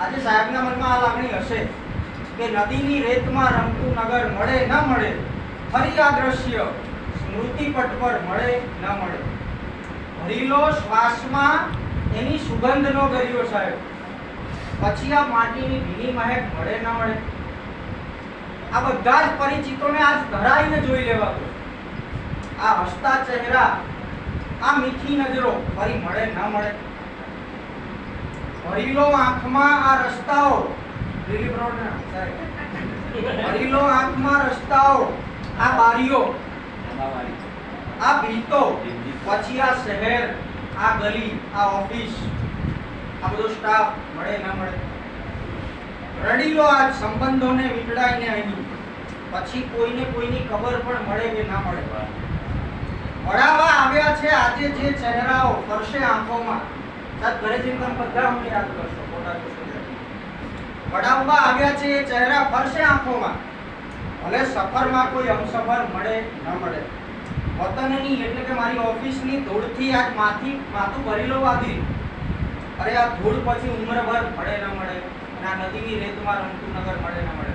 આજે સાહેબના મનમાં આ લાગણી હશે કે નદીની રેતમાં રમતું નગર મળે ન મળે, ફરી આ દ્રશ્ય સ્મૃતિપટ પર મળે ન મળે. ભરીલો શ્વાસમાં એની સુગંધનો ગરિયો સાહેબ, પછી આ માટીની ભીની મહેક મળે ન મળે. આ બધા જ પરિચિતોને આજ ધરાઈને જોઈ લેવા દો. આ હસતા ચહેરા, આ મીઠી નજરો ફરી મળે ન મળે. ભરીલો આંખમાં આ રસ્તાઓ, ભરીલો આંખમાં રસ્તાઓ, આ બારીઓ, આ ભીતો, પછી આ શહેર, આ ગલી, આ ઓફિસ, આ બધો સ્ટાફ મળે ન મળે. રડીલો આ સંબંધોને વીંટળાઈને અહીં, પછી કોઈને કોઈની ખબર પણ મળે કે ના મળે. મળાવા આવ્યા છે આજે જે ચહેરાઓ ફરશે આંખોમાં, સાહેબ ઘરે જઈને તમે બધા અમને યાદ કરશો. મળાવવા આવ્યા છે એ ચહેરા ફરશે આંખોમાં, ભલે સફરમાં કોઈ હમસફર મળે ન મળે. વતનની એટલે કે મારી ઓફિસની ધૂળથી આજ માથું ભરેલો વાગી. અરે આ ધૂળ પછી ઉંમરભર મળે ન મળે, અને આ નદીની રેતમાં રમતું નગર મળે ન મળે.